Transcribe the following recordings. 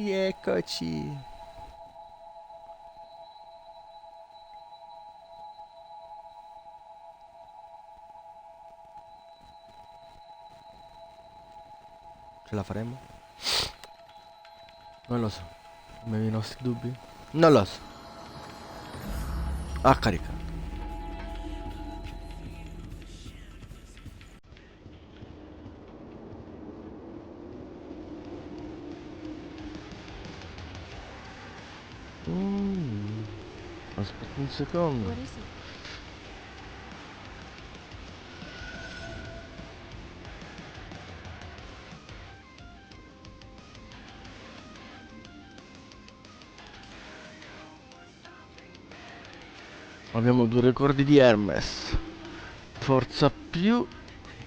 Rieccoci. Ce la faremo? Non lo so. Come i nostri dubbi? Non lo so. Ah, carica. Aspetta un secondo. Abbiamo due ricordi di Hermes. Forza più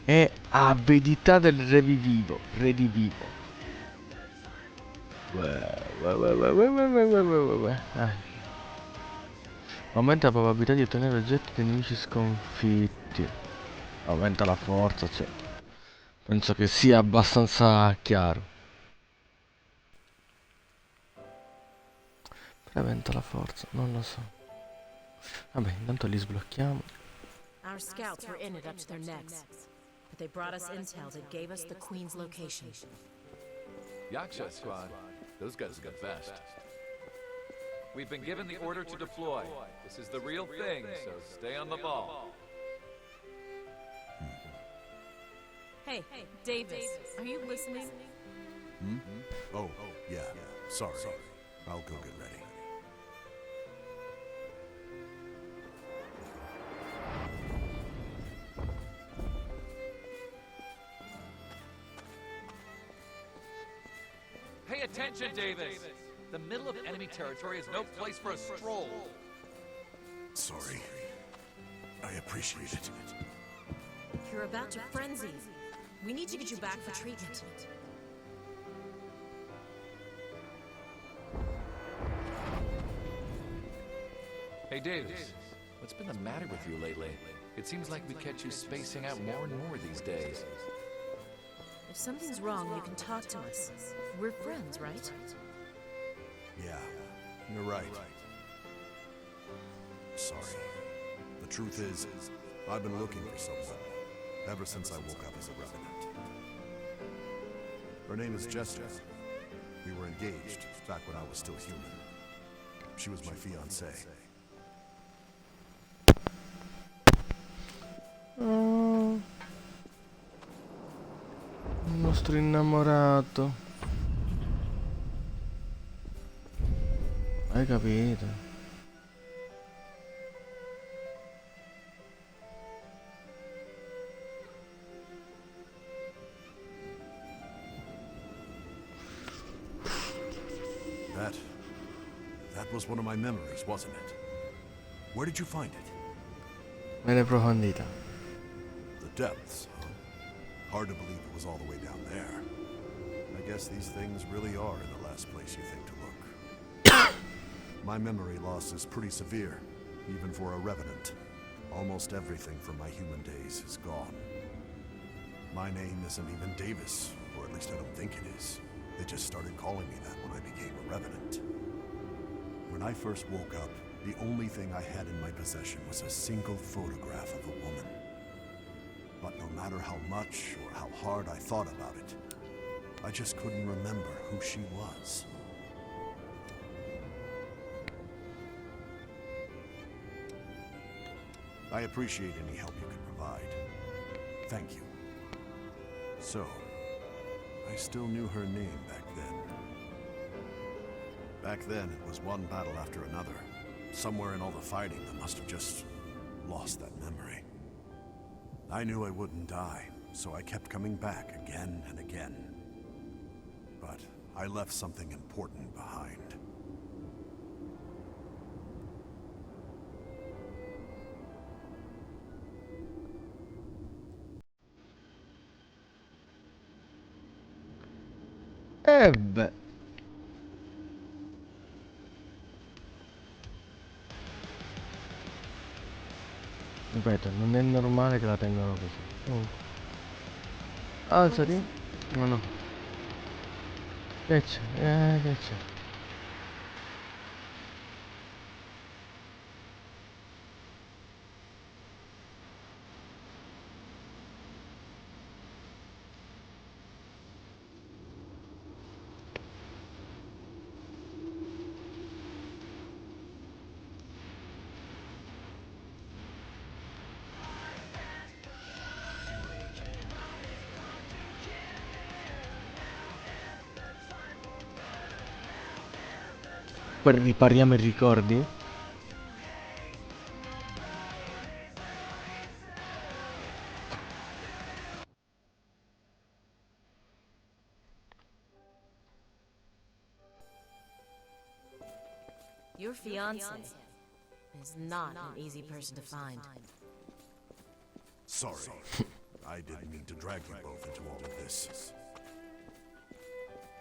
e avidità del redivivo. Aumenta la probabilità di ottenere oggetti dei nemici sconfitti. Aumenta la forza, cioè. Penso che sia abbastanza chiaro. Aumenta la forza, non lo so. Vabbè, intanto li sblocchiamo. Our scouts were in it up to their necks, but they brought us intel that gave us the Queen's location. Yaksha squad, those guys are the best. We've been given the order to deploy. This is the real thing, so stay on the ball. Hey, Davis, are you listening? Oh, yeah. Sorry. I'll go get ready. Pay attention, Davis! The middle of enemy territory is no place for a stroll. Sorry. I appreciate it. You're about to frenzy. We need to get you back for treatment. Hey, Davis, what's been the matter with you lately? It seems like we catch you spacing out more and more these days. If something's wrong, you can talk to us. We're friends, right? Yeah, you're right. Sorry. The truth is, I've been looking for someone ever since I woke up as a revenant. Her name is Jester. We were engaged back when I was still human. She was my fiancée. Il nostro innamorato. Hai capito? That was one of my memories, wasn't it? Where did you find it? Nelle profondità. The depths, huh? Hard to believe it was all the way down there. I guess these things really are in the last place you think to look. My memory loss is pretty severe, even for a revenant. Almost everything from my human days is gone. My name isn't even Davis, or at least I don't think it is. They just started calling me that when I became a revenant. When I first woke up, the only thing I had in my possession was a single photograph of a woman. But no matter how much or how hard I thought about it, I just couldn't remember who she was. I appreciate any help you can provide. Thank you. So, I still knew her name back then. Back then, it was one battle after another. Somewhere in all the fighting, I must have just lost that memory. I knew I wouldn't die, so I kept coming back again and again. But I left something important behind. Beh. Ripeto, non è normale che la tengano così. Alzati. No, no. Che c'è? Che c'è? Poi ripariamo i ricordi? Your fiance is not an easy person to find. Sorry. I didn't mean to drag you both into all of this.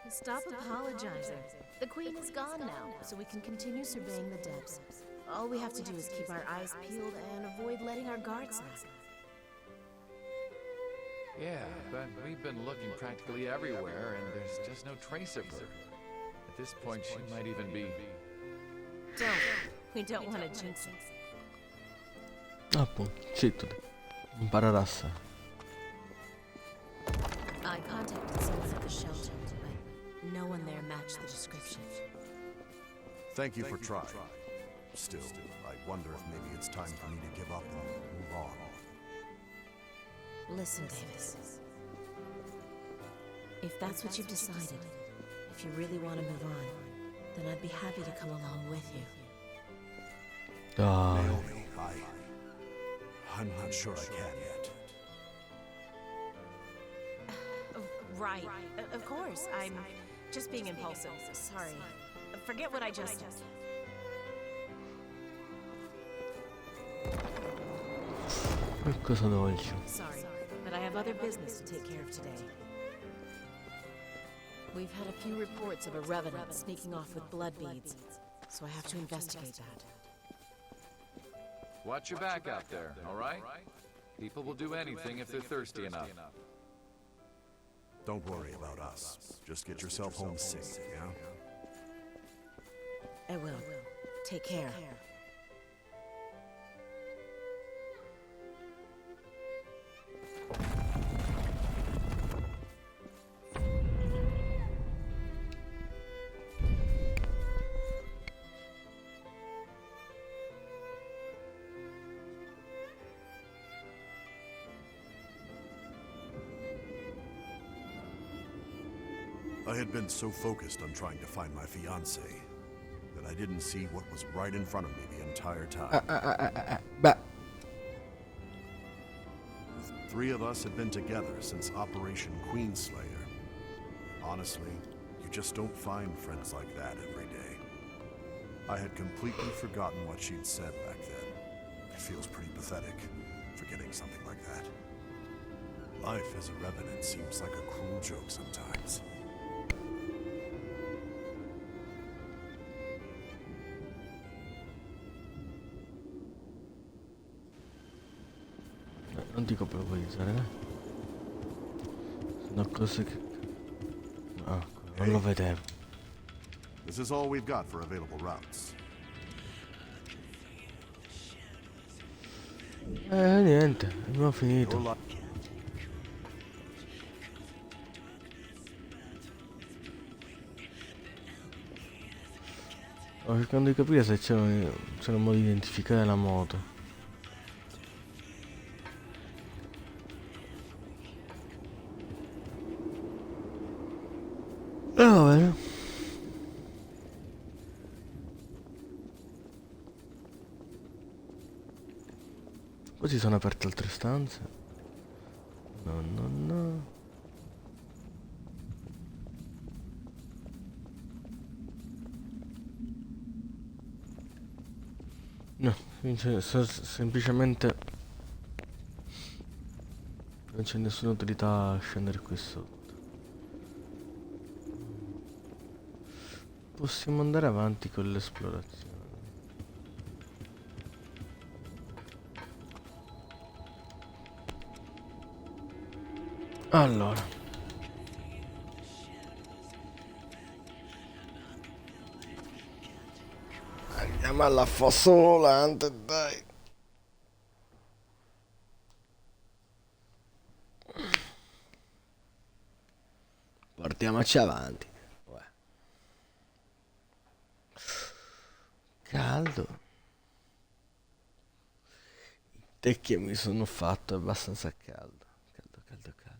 Stop apologizing. The queen is gone now, so we can continue surveying the depths. All we have to do is keep our eyes peeled and avoid letting our guards down. Yeah, but we've been looking practically everywhere, and there's just no trace of her. At this point, she might even be... We don't want to jinx it. Appunto, zitto. Imparare a stare. I contacted someone at the shelter, but no one there matched the description. Thank you for trying. Still, I wonder if maybe it's time for me to give up and move on. Listen, Davis. If that's what you've decided, if you really want to move on, then I'd be happy to come along with you. Dai. Naomi, I'm not sure I can yet. Oh, right. Of course. I'm just being impulsive. Sorry. Forget what I just said. Che cosa dolce. Sorry, but I have other business to take care of today. We've had a few reports of a revenant sneaking off with blood beads, so I have to investigate that. Watch your back out there, all right? People will do anything if they're thirsty enough. Don't worry about us. Just get yourself home safe, yeah? I will. Take care. I had been so focused on trying to find my fiancée that I didn't see what was right in front of me the entire time. Beh. The three of us had been together since Operation Queenslayer. Honestly, you just don't find friends like that every day. I had completely forgotten what she'd said back then. It feels pretty pathetic, forgetting something like that. Life as a revenant seems like a cruel joke sometimes. Non dico provocazione, sono cose che... Ah, non lo vedevo. This is all we've got for available routes. Niente, abbiamo finito. Sto cercando di capire se c'è un modo di identificare la moto. Va bene. Poi si sono aperte altre stanze. No, no, no. No, semplicemente non c'è nessuna utilità a scendere qui sotto. Possiamo andare avanti con l'esplorazione. Allora, Ma la fossa ululante, dai. Portiamoci avanti. Uè. Caldo. Il tè che mi sono fatto è abbastanza caldo. Caldo, caldo, caldo.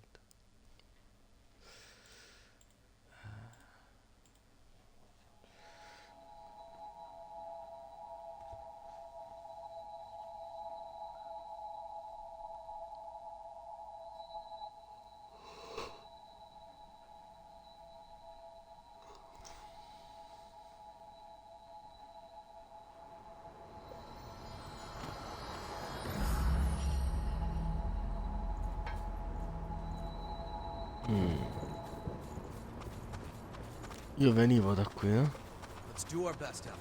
Io venivo da qui, no? Let's do our best out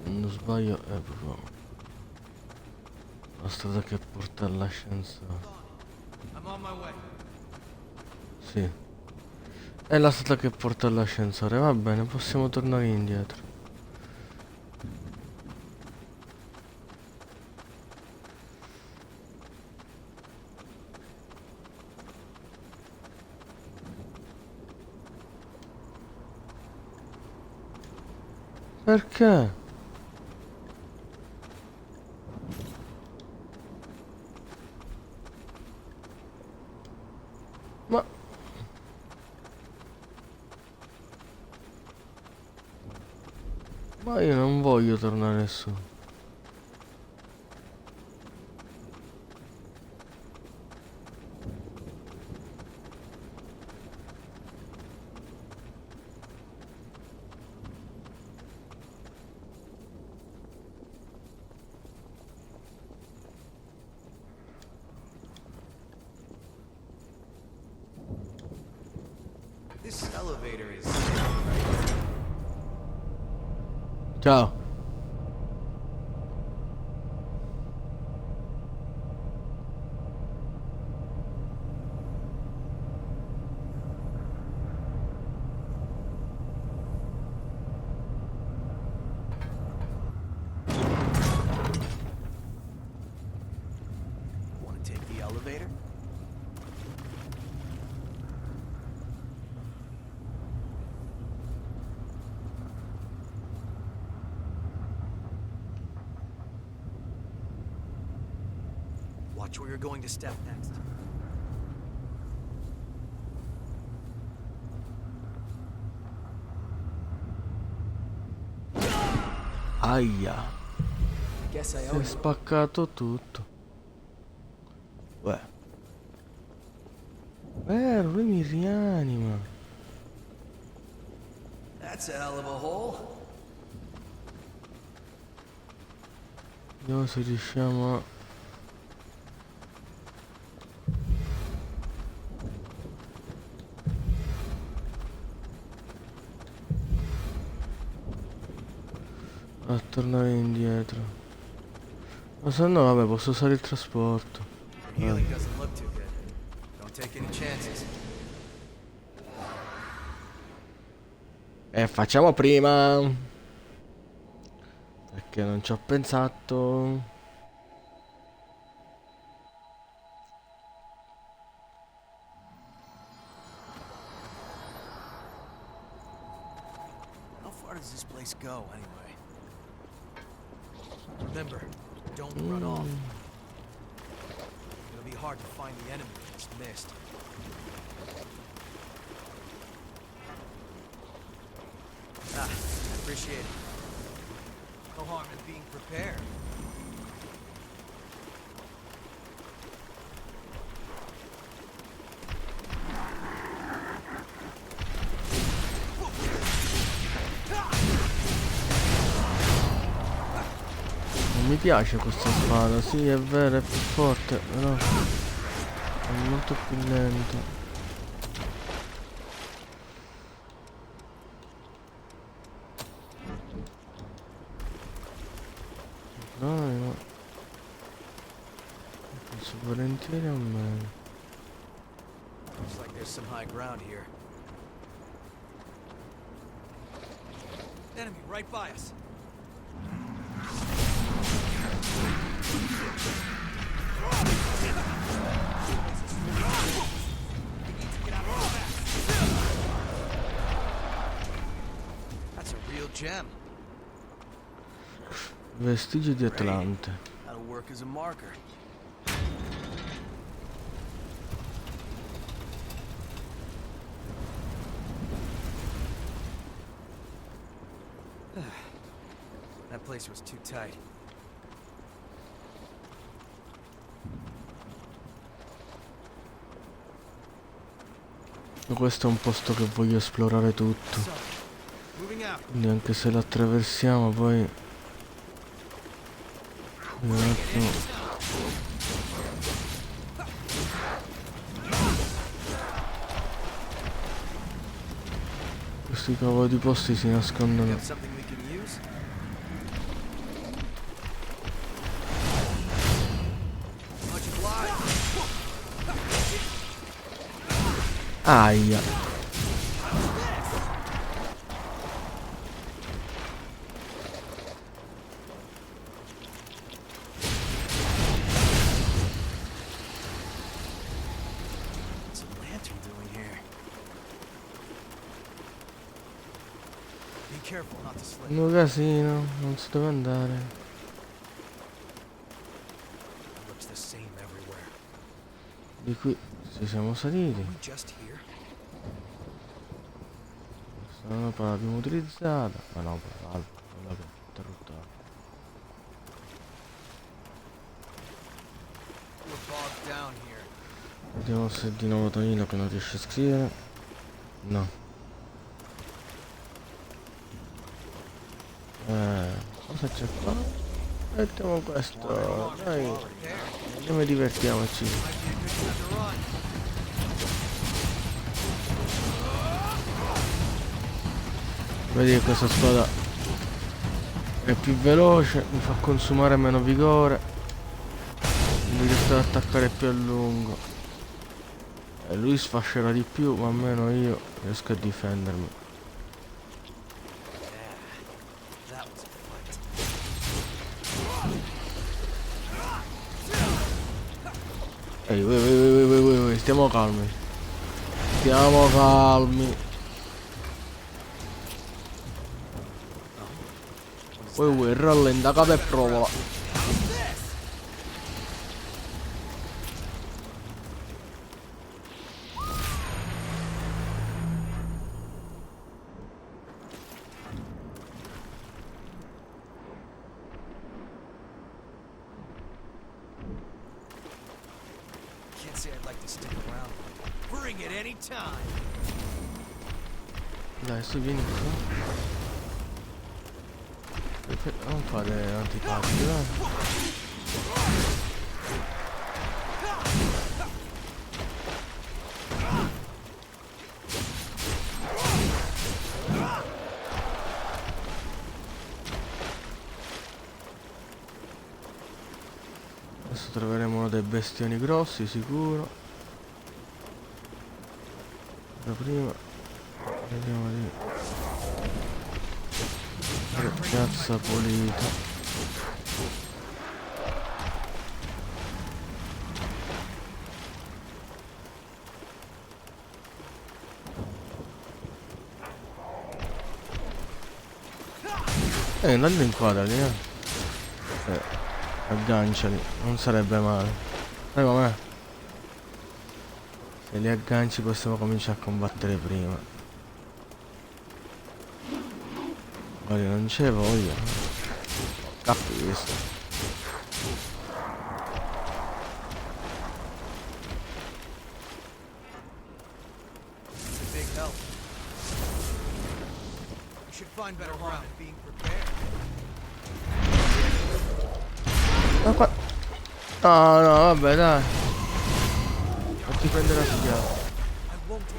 there. Non sbaglio, è proprio la strada che porta all'ascensore. I'm on my way. Sì. È la strada che porta all'ascensore, va bene, possiamo tornare indietro. Perché? Ma... Ma io non voglio tornare su. This elevator is... Ciao. Want to take the elevator? Watch where you're going to step next. Aia. Guess I Si owe è you. spaccato tutto. Beh. Vero, lui mi rianima. That's a hell of a hole. Vediamo se riusciamo a... a tornare indietro. Ma se no, vabbè, posso usare il trasporto. Your healing doesn't look too good. Don't take any chances. Facciamo prima. Perché non ci ho pensato. How far does this place go, anyway? Remember, don't run off. It'll be hard to find the enemy in this mist. Ah, I appreciate it. No harm in being prepared. Non mi piace questa spada, sì è vero, è più forte, però è molto più lento. Dai, ma... penso volentieri a me. Looks like there's some high ground here. Enemy right by us. That's a real gem. Vestigi di Atlante. That'll work as a marker. That place was too tight. Questo è un posto che voglio esplorare tutto. So, moving out. Quindi anche se lo attraversiamo poi... un attimo. Questi cavolo di posti si nascondono. Got something we can use? Much obliged. Aia. What's a lantern doing here? Be careful not to slip. Un casino, non si dove andare. It looks the same everywhere. Di qui ci siamo saliti. Are we just here? Questa non è la prima utilizzata. Ma no, non l'avevo interrotta. We're bogged down here. Vediamo se è di nuovo Tonino che non riesce a scrivere. No. Cosa c'è qua? Mettiamo questo. Dai, andiamo e divertiamoci. Might be a good time to run. Vedi che questa spada è più veloce, mi fa consumare meno vigore, quindi riesco ad attaccare più a lungo. E lui sfascerà di più, ma almeno io riesco a difendermi. That was a fight. Ehi, stiamo calmi. Stiamo calmi. Rallenta capo e provola. Can't say I'd like to stick around. Bring it any time. Dai, su vieni qua. Non fare antipatico, dai. Adesso troveremo uno dei bestioni grossi, sicuro. Da prima vediamo di piazza pulita. Andando inquadrali, agganciali, non sarebbe male. Dai, com'è? Se li agganci possiamo cominciare a combattere prima. Guarda, non c'è voglia. Capisco. It's a big help. We should find better ground. Being prepared. Ma qua... No, no, vabbè, dai. Non ti prendere a schiaffo. I won't.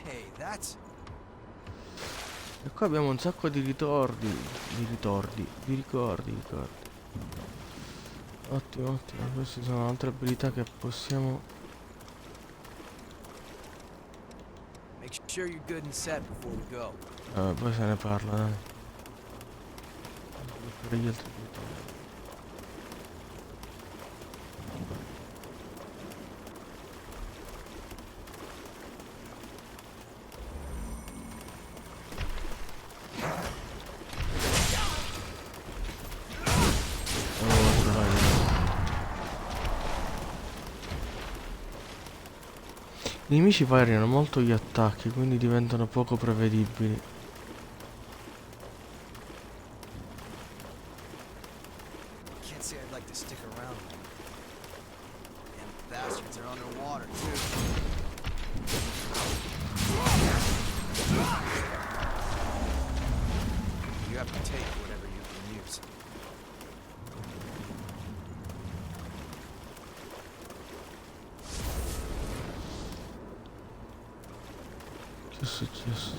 Hey, that's. E qua abbiamo un sacco di ricordi. Ottimo, ottimo. Queste sono altre abilità che possiamo... Make sure you're good and set before we go. poi se ne parla, dai. Per gli altri abilità. I nemici variano molto gli attacchi, quindi diventano poco prevedibili. Can't say I'd like to stick around. Damn bastards are underwater too. You have to take whatever you can use. Che è successo?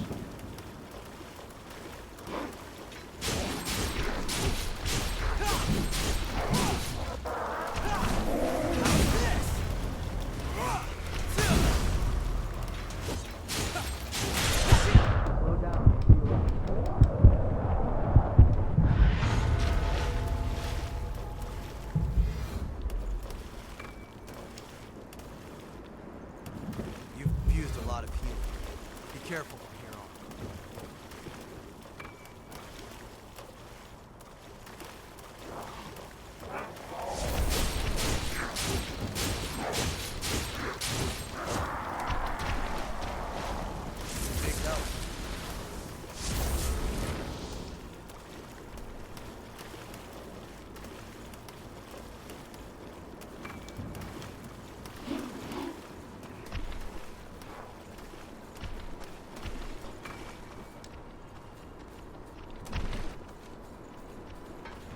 You've used a lot of healing. Be careful from here on. Big help.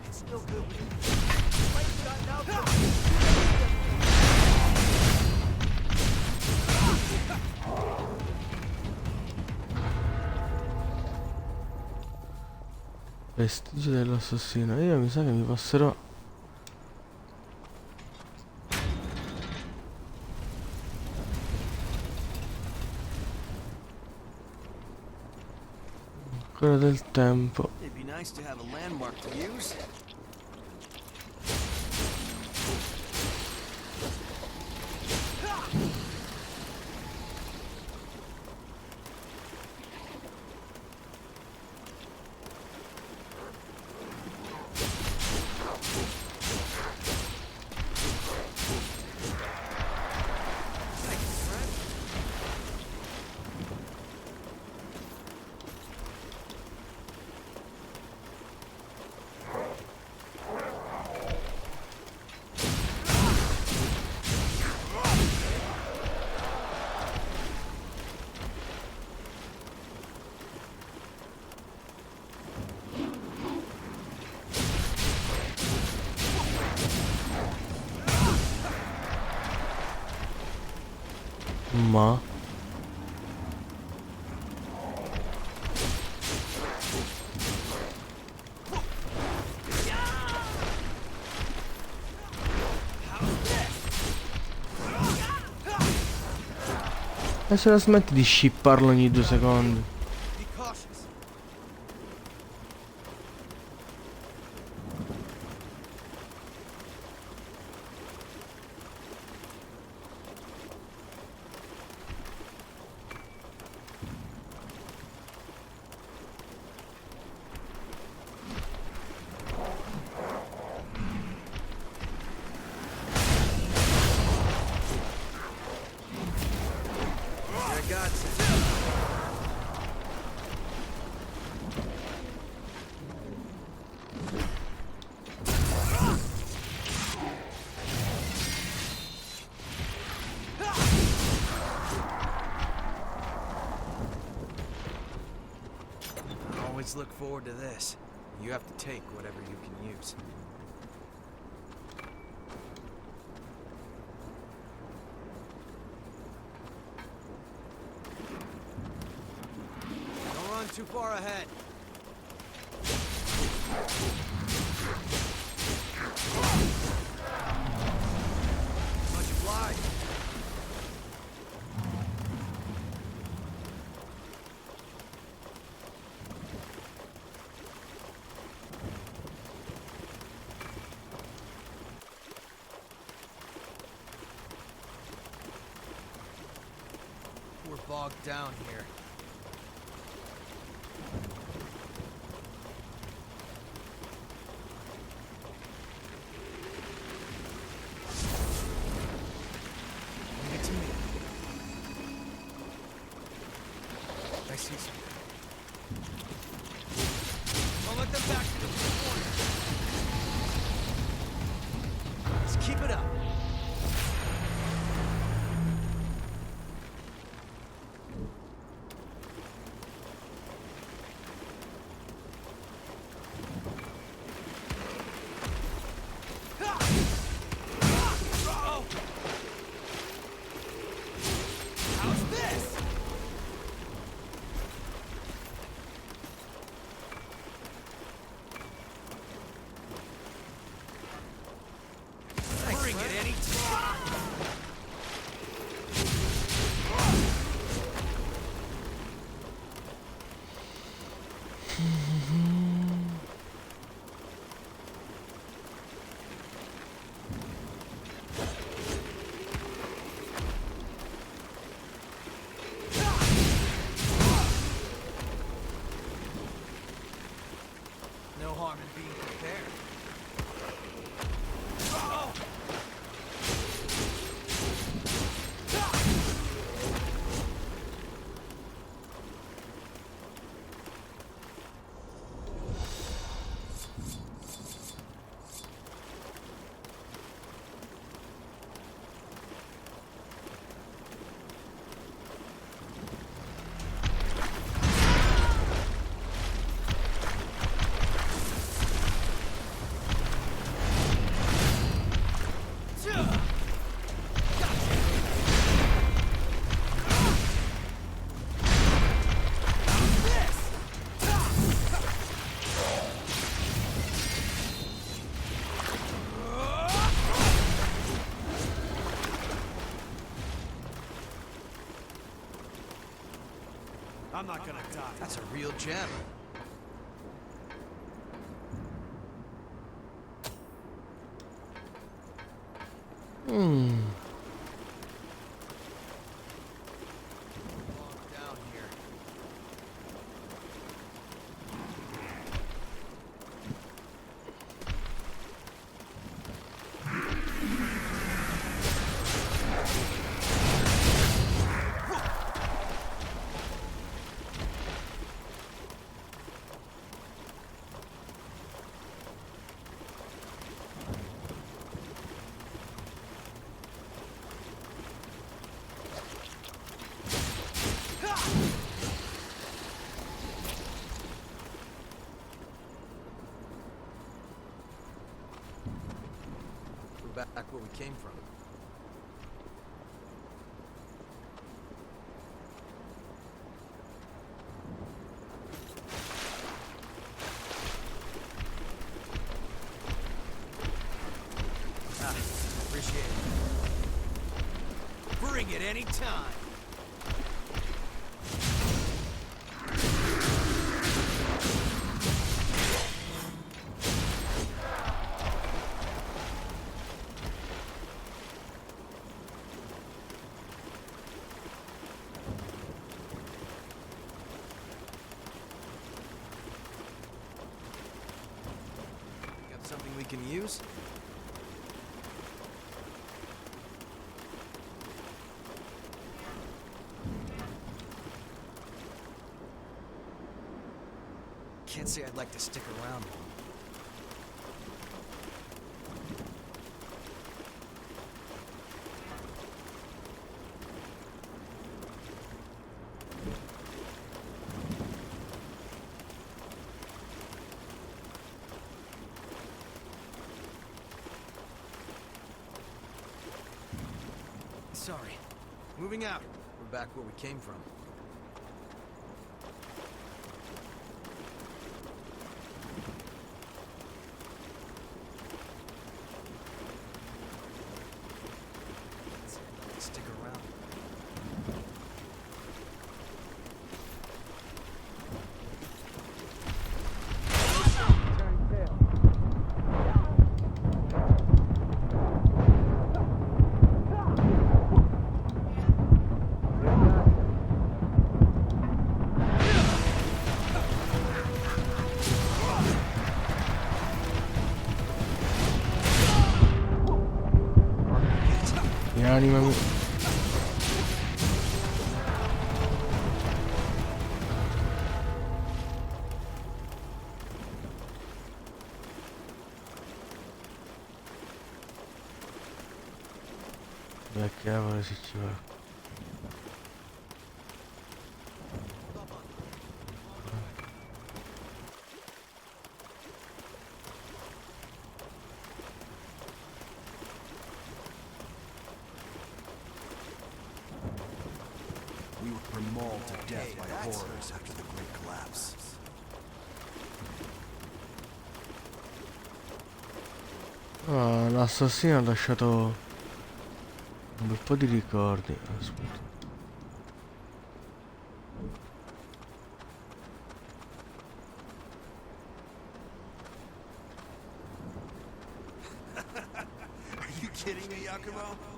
It's still good. Flame's gotten out there. Vestigio dell'assassino. Io mi sa che mi passerò. Ancora del tempo. It'd be nice to have a landmark to use. Thank you, friend. Ma e se la smetti di scipparlo ogni 2 secondi. Be cautious. Ragazzi. Always look forward to this. You have to take whatever you can use. Don't run too far ahead. bogged down here. Leave it to me. I see something. I'll let them back to the corner. Let's keep it up. Bring it any time. No harm in being prepared. I'm not gonna die. That's a real gem. Bogged down here. We're back where we came from. Appreciate it. Bring it any time. Got something we can use? Can't say I'd like to stick around long. Sorry. Moving out. We're back where we came from. Stick around. Turn tail. Animami. Dove cavolo si ci va? We were mauled to death by horrors after the Great Collapse. Ah, l'assassino ha lasciato un bel po' di ricordi. Aspetta. Are you kidding me, Yakumo?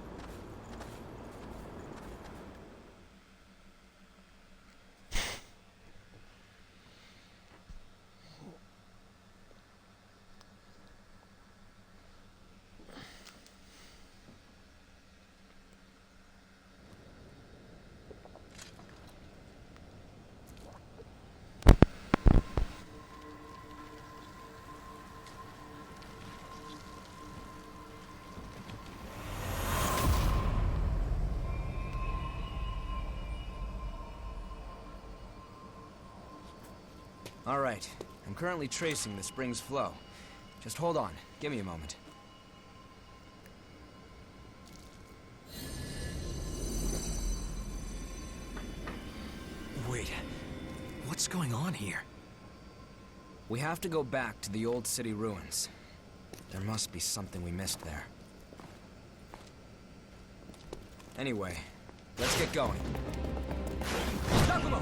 All right. I'm currently tracing the spring's flow. Just hold on. Give me a moment. Wait. What's going on here? We have to go back to the old city ruins. There must be something we missed there. Anyway, let's get going. Giacomo!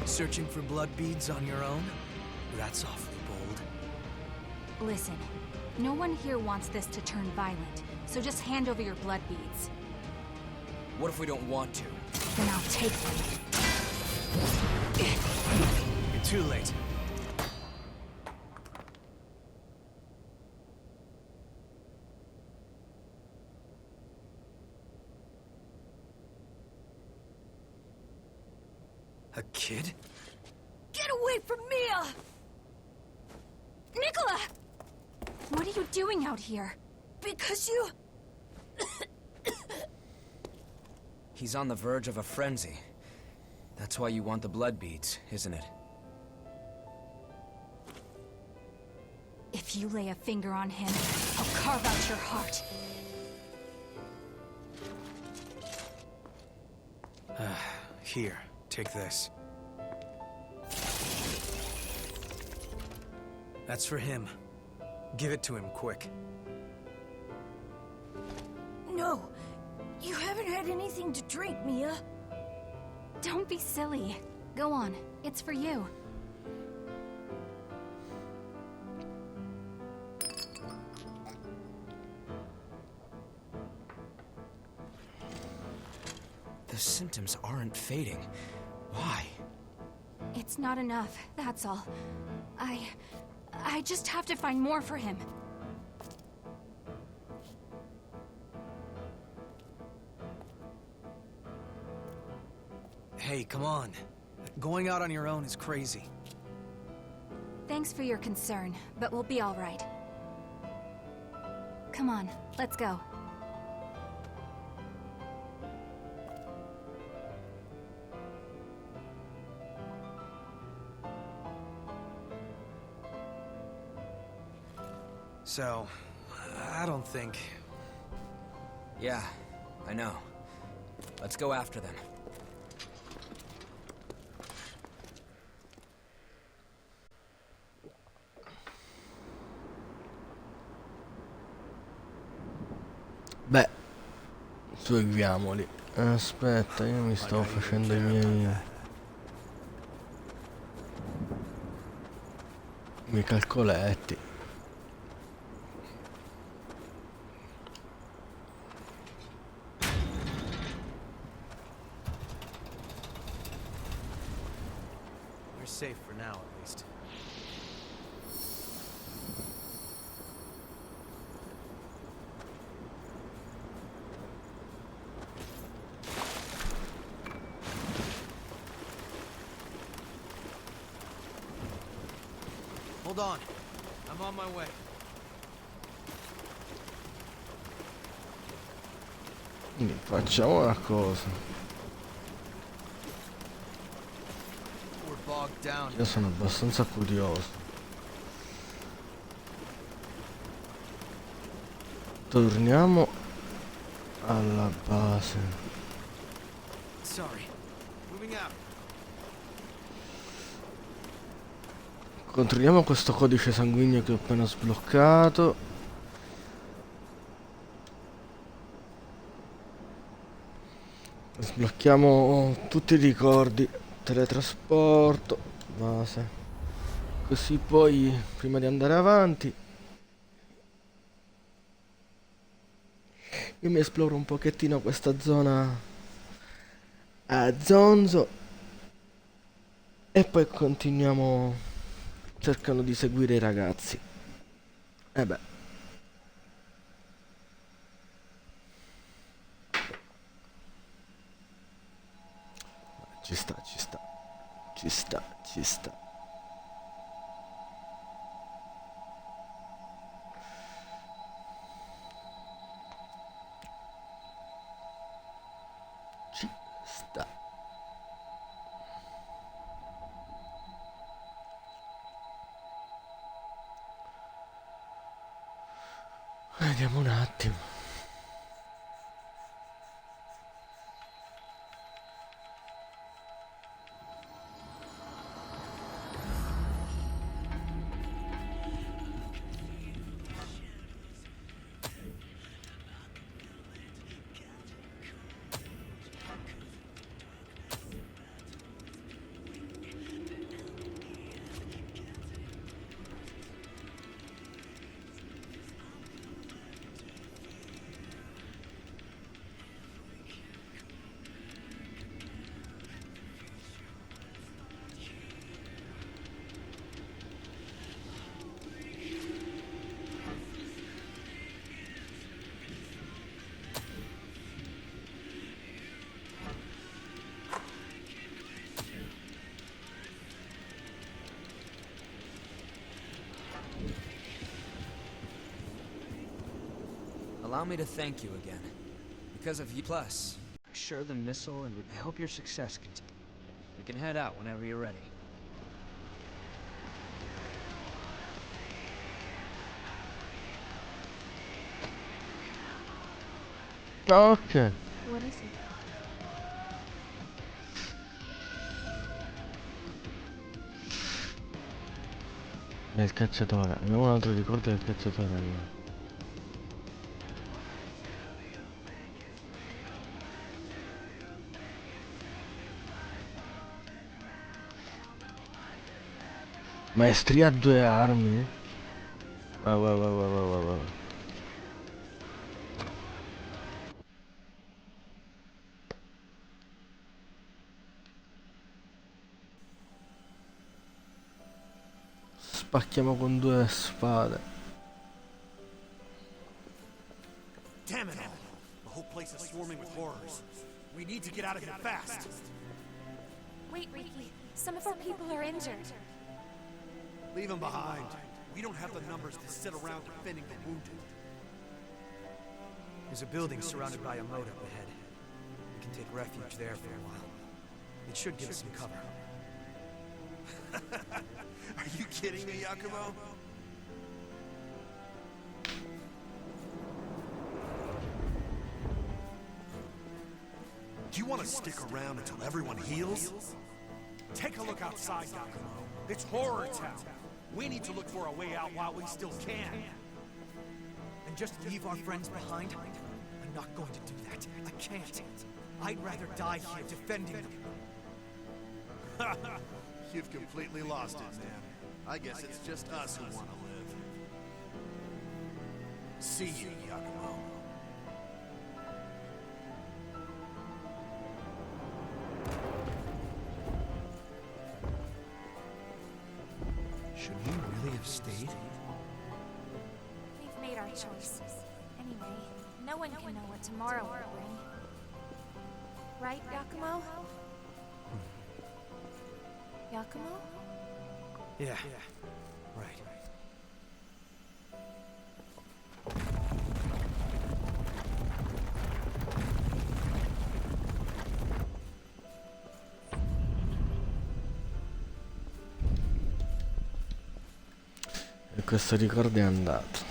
Searching for blood beads on your own? That's awfully bold. Listen, no one here wants this to turn violent, so just hand over your blood beads. What if we don't want to? Then I'll take them. You're too late. A kid? Get away from Mia! Nicola! What are you doing out here? Because you... He's on the verge of a frenzy. That's why you want the blood beads, isn't it? If you lay a finger on him, I'll carve out your heart. Here, take this. That's for him. Give it to him quick. No! You haven't had anything to drink, Mia. Don't be silly. Go on. It's for you. The symptoms aren't fading. Why? It's not enough, that's all. I just have to find more for him. Hey, come on. Going out on your own is crazy. Thanks for your concern, but we'll be all right. Come on, let's go. So, I don't think... Yeah, I know. Let's go after them. Beh, seguiamoli. Aspetta, io mi sto facendo i miei calcoletti. safe for now, at least. Hold on. I'm on my way. Quindi facciamo una cosa. We're bogged down. Io sono abbastanza curioso. Torniamo alla base. Sorry. Moving out. Controlliamo questo codice sanguigno che ho appena sbloccato. Sblocchiamo tutti i ricordi. Teletrasporto, base. Così poi, prima di andare avanti, io mi esploro un pochettino questa zona a zonzo. E poi continuiamo cercando di seguire i ragazzi. E beh. Ci sta, ci sta. Ci sta, ci sta. Ci sta. Vediamo un attimo. Allow me to thank you again. Because of you. Plus, sure the missile, and I hope your success continues. We can head out whenever you're ready. Ok. What is it? È il cacciatore. Abbiamo un altro ricordo del cacciatore. Maestria a 2 armi. Wow. Spacchiamo con 2 spade. Damn it all! The whole place is swarming with horrors. We need to get out of here fast. Wait, Ricky. Some of our people are injured. Leave them behind. We don't have the numbers to sit around defending the wounded. There's a building surrounded by a moat up ahead. We can take refuge there for a while. It should give us some cover. Are you kidding me, Yakumo? Do you want to stick around until everyone heals? Take a look outside, Yakumo. It's horror town. We need to look for a way out while we still can. And just leave our friends behind? I'm not going to do that. I can't. I'd rather die here defending them. You've completely lost it, man. I guess it's just us who want to live. See you, Yakumo. Should we really have stayed? We've made our choice. Anyway, no one can know what tomorrow will bring. Right, Yakumo? Yakumo? Yeah. Right. E questo ricordo è andato.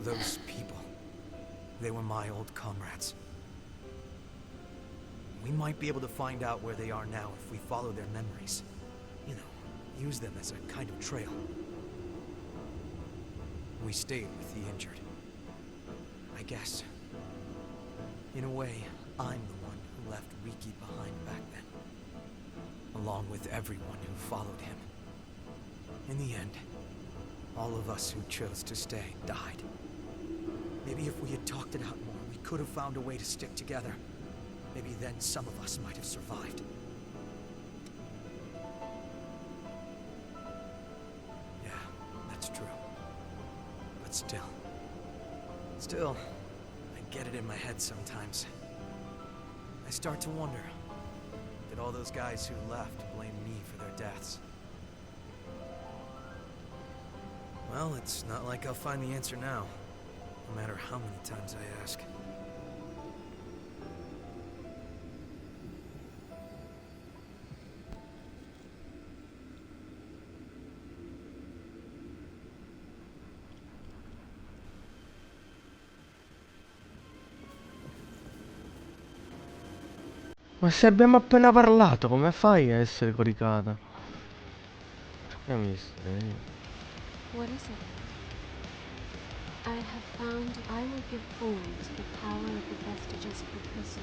Those people. They were my old comrades. We might be able to find out where they are now if we follow their memories. You know, use them as a kind of trail. We stayed with the injured. I guess. In a way, I'm the one who left Riki behind back then. Along with everyone who followed him. In the end, all of us who chose to stay died. Maybe if we had talked it out more, we could have found a way to stick together. Maybe then some of us might have survived. Yeah, that's true. But still, I get it in my head sometimes. I start to wonder, did all those guys who left blame me for their deaths? Well, it's not like I'll find the answer now, no matter how many times I ask. Ma se abbiamo appena parlato, come fai a essere coricata? Che misterio. What is it? I have found I will give form to the power of the vestiges of the prison.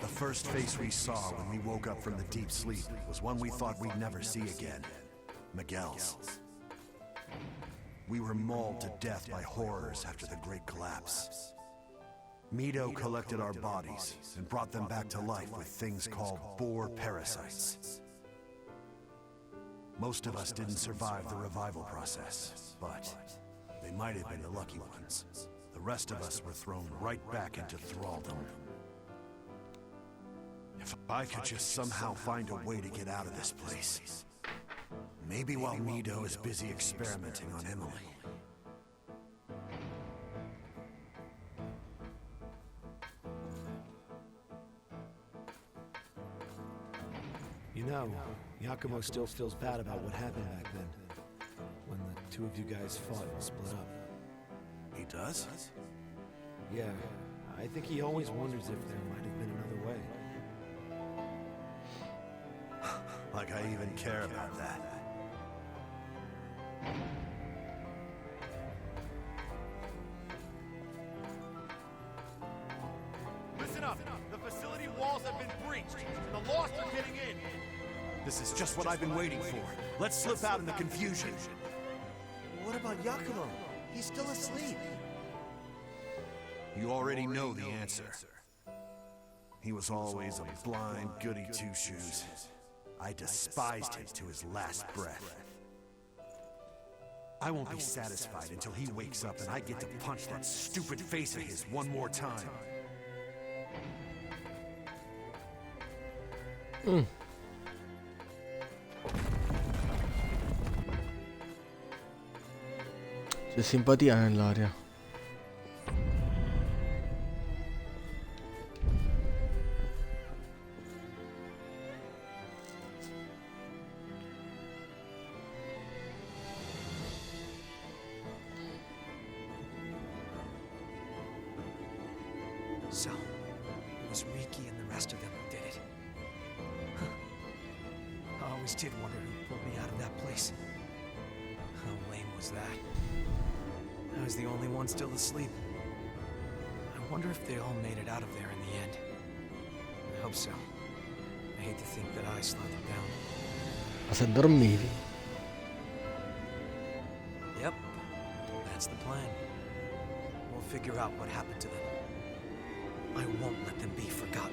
The first face we saw when we woke up from the deep sleep was one we thought we'd never see again. Miguel's. We were mauled to death by horrors after the Great Collapse. Mido collected our bodies and brought them back to life with things called boar parasites. Most of us didn't survive the revival process, but they might have been the lucky ones. The rest of us were thrown right back into thraldom. If I could just somehow find a way to get out of this place. Maybe while Mido is busy experimenting on Emily. You know, Yakumo still feels bad about what happened back then. When the two of you guys fought and split up. He does? Yeah, I think he always wonders if there might have been another way. Like I even care about that. Listen up! The facility walls have been breached! The Lost are getting in! This is just what I've been waiting for. Let's slip out in the confusion. What about Yakumo? He's still asleep. You already know the answer. He was always a blind goody two-shoes. I despised him to his last breath. I won't be satisfied until he wakes up and I get to punch that stupid face of his one more time. C'è simpatia nell'aria. So, it was Riki and the rest of them who did it. I always did wonder who pulled me out of that place. How lame was that? I was the only one still asleep. I wonder if they all made it out of there in the end. I hope so. I hate to think that I slowed them down. Ma se dormivi? Yep, that's the plan. We'll figure out what happened to them. I won't let them be forgotten.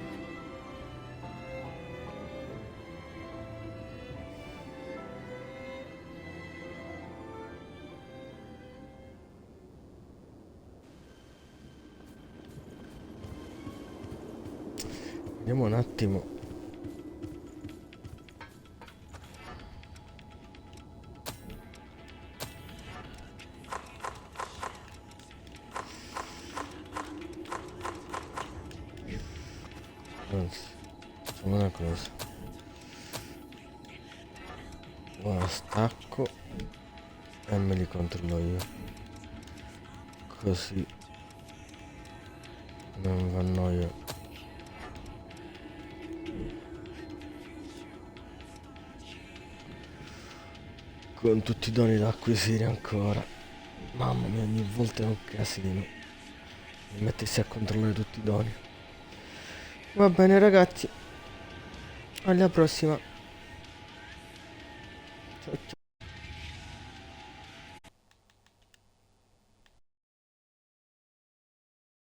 Vediamo un attimo. Anzi, facciamo una cosa. Ora stacco e me li controllo io. Così non mi annoio. Con tutti i doni da acquisire ancora. Mamma mia, ogni volta è un casino. Mi mettessi a controllare tutti i doni. Va bene ragazzi. Alla prossima. Ciao ciao.